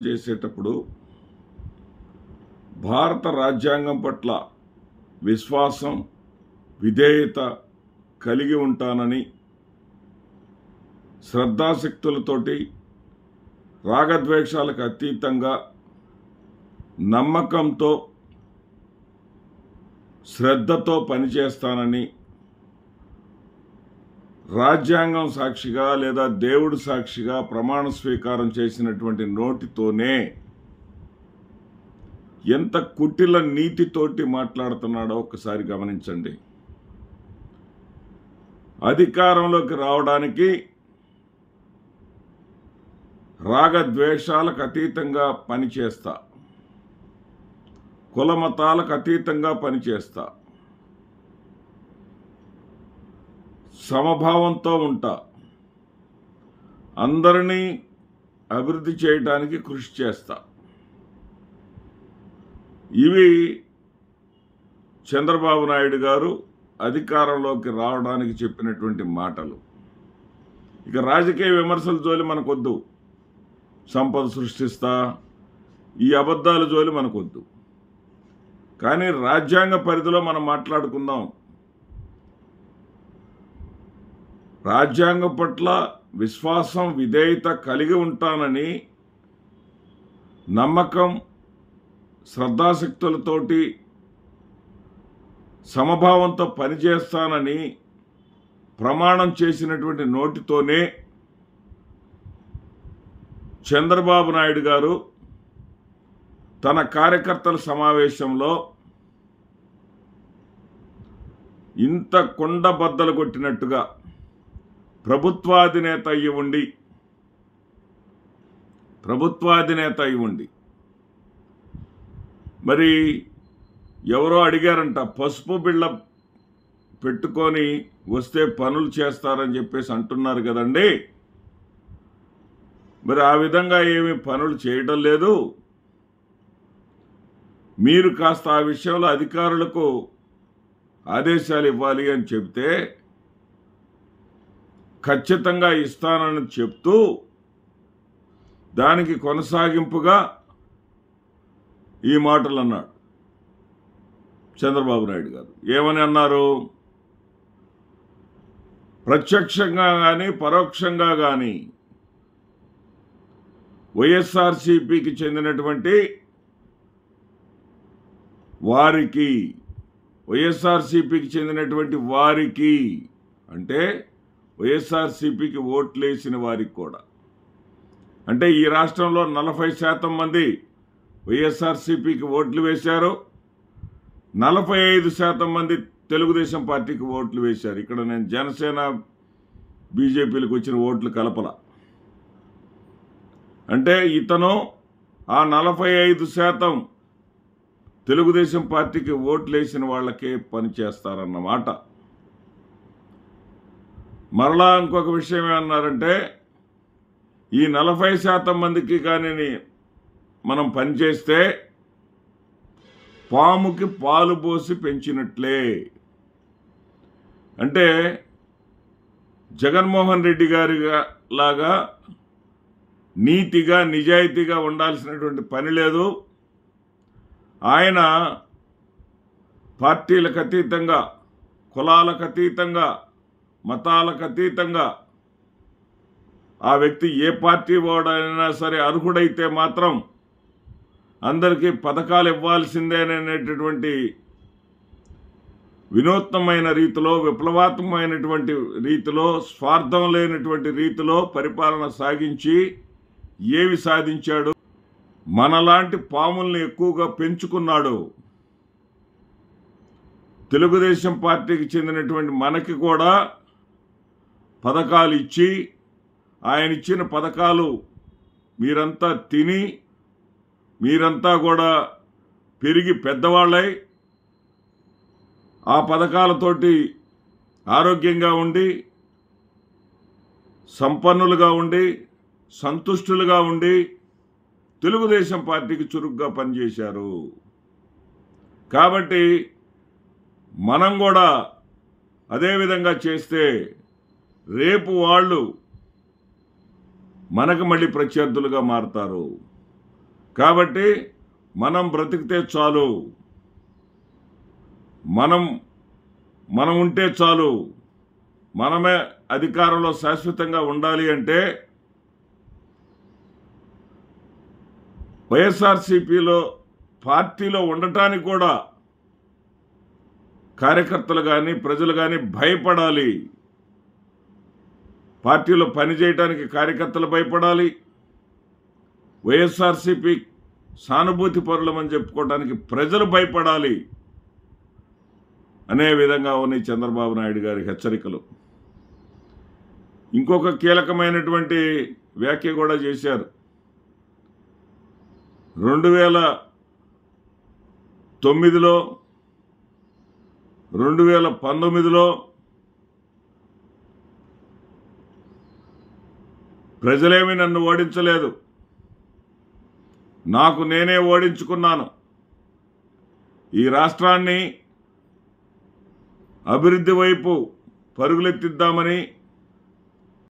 చేసేటప్పుడు భారత రాజ్యాంగం పట్ల విశ్వాసం విధేయత కలిగి ఉంటానని శ్రద్ధాశక్తులతోటి రాగద్వేషాలకు అతీతంగా నమ్మకంతో శ్రద్ధతో పనిచేస్తానని రాజ్యాంగం సాక్షిగా లేదా దేవుడు సాక్షిగా ప్రమాణ స్వీకారం చేసినటువంటి నోటితోనే ఎంత కుటిల నీతితోటి మాట్లాడుతున్నాడో ఒకసారి గమనించండి. అధికారంలోకి రావడానికి రాగద్వేషాలకు అతీతంగా పనిచేస్తా, కులమతాలకు అతీతంగా పనిచేస్తా, సమభావంతో ఉంటా, అందరినీ అభివృద్ధి చేయడానికి కృషి చేస్తా. ఇవి చంద్రబాబు నాయుడు గారు అధికారంలోకి రావడానికి చెప్పినటువంటి మాటలు. ఇక రాజకీయ విమర్శల జోలి మనకొద్దు, సంపద సృష్టిస్తా, ఈ అబద్ధాల జోలి మనకొద్దు. కానీ రాజ్యాంగ పరిధిలో మనం మాట్లాడుకుందాం. రాజ్యాంగం పట్ల విశ్వాసం విధేయత కలిగి ఉంటానని నమ్మకం శ్రద్ధాశక్తులతోటి సమభావంతో పనిచేస్తానని ప్రమాణం చేసినటువంటి నోటితోనే చంద్రబాబు నాయుడు గారు తన కార్యకర్తల సమావేశంలో ఇంత కొండబద్దలు కొట్టినట్టుగా ప్రభుత్వాధినేత అయి ఉండి మరి ఎవరో అడిగారంట, పసుపు బిళ్ళ పెట్టుకొని వస్తే పనులు చేస్తారని చెప్పేసి అంటున్నారు కదండి. మరి ఆ విధంగా ఏమి పనులు చేయడం లేదు. మీరు కాస్త ఆ విషయంలో అధికారులకు ఆదేశాలు ఇవ్వాలి అని చెబితే ఖచ్చితంగా ఇస్తానని చెప్తూ దానికి కొనసాగింపుగా ఈ మాటలు అన్నాడు చంద్రబాబు నాయుడు గారు. ఏమని అన్నారు? ప్రత్యక్షంగా కానీ పరోక్షంగా కానీ వైఎస్ఆర్సీపీకి చెందినటువంటి వారికి అంటే వైఎస్ఆర్సీపీకి ఓట్లేసిన వారికి కూడా, అంటే ఈ రాష్ట్రంలో 40% మంది వైఎస్ఆర్సీపీకి ఓట్లు వేశారు, 45% మంది తెలుగుదేశం పార్టీకి ఓట్లు వేశారు. ఇక్కడ నేను జనసేన బీజేపీలకు వచ్చిన ఓట్లు కలపల. అంటే ఇతను ఆ 45% తెలుగుదేశం పార్టీకి ఓట్లు వేసిన వాళ్ళకే పనిచేస్తారన్నమాట. మరలా ఇంకొక విషయం ఏమన్నారంటే, ఈ 40% మందికి కానీ మనం పనిచేస్తే పాముకి పాలు పోసి పెంచినట్లే. అంటే జగన్మోహన్ రెడ్డి గారి లాగా నీతిగా నిజాయితీగా ఉండాల్సినటువంటి పని లేదు. ఆయన పార్టీలకు అతీతంగా, కులాలకు అతీతంగా, మతాలకు అతీతంగా ఆ వ్యక్తి ఏ పార్టీ వాడైనా సరే అర్హుడైతే మాత్రం అందరికీ పథకాలు ఇవ్వాల్సిందేననేటటువంటి వినూత్నమైన రీతిలో, విప్లవాత్మకమైనటువంటి రీతిలో, స్వార్థం లేనటువంటి రీతిలో పరిపాలన సాగించి ఏవి సాధించాడు? మనలాంటి పాముల్ని ఎక్కువగా పెంచుకున్నాడు. తెలుగుదేశం పార్టీకి చెందినటువంటి మనకి కూడా పథకాలు ఇచ్చి, ఆయన ఇచ్చిన పథకాలు మీరంతా తిని, మీరంతా కూడా పెరిగి పెద్దవాళ్ళై ఆ పథకాలతోటి ఆరోగ్యంగా ఉండి, సంపన్నులుగా ఉండి, సంతుష్టులుగా ఉండి తెలుగుదేశం పార్టీకి చురుగ్గా పనిచేశారు. కాబట్టి మనం కూడా అదేవిధంగా చేస్తే రేపు వాళ్ళు మనకు మళ్ళీ ప్రత్యర్థులుగా మారతారు. కాబట్టి మనం బ్రతికితే చాలు, మనం ఉంటే చాలు, మనమే అధికారంలో శాశ్వతంగా ఉండాలి అంటే వైఎస్ఆర్సీపీలో పార్టీలో ఉండటానికి కూడా కార్యకర్తలు కానీ ప్రజలు కానీ భయపడాలి. పార్టీలో పనిచేయడానికి కార్యకర్తలు భయపడాలి. వైఎస్ఆర్సీపీ సానుభూతి పరులమని చెప్పుకోవడానికి ప్రజలు భయపడాలి అనే విధంగా ఉన్నాయి చంద్రబాబు నాయుడు గారి హెచ్చరికలు. ఇంకొక కీలకమైనటువంటి వ్యాఖ్య కూడా చేశారు. 2009లో 2019లో ప్రజలేమీ నన్ను ఓడించలేదు, నాకు నేనే ఓడించుకున్నాను. ఈ రాష్ట్రాన్ని అభివృద్ధి వైపు పరుగులెత్తిద్దామని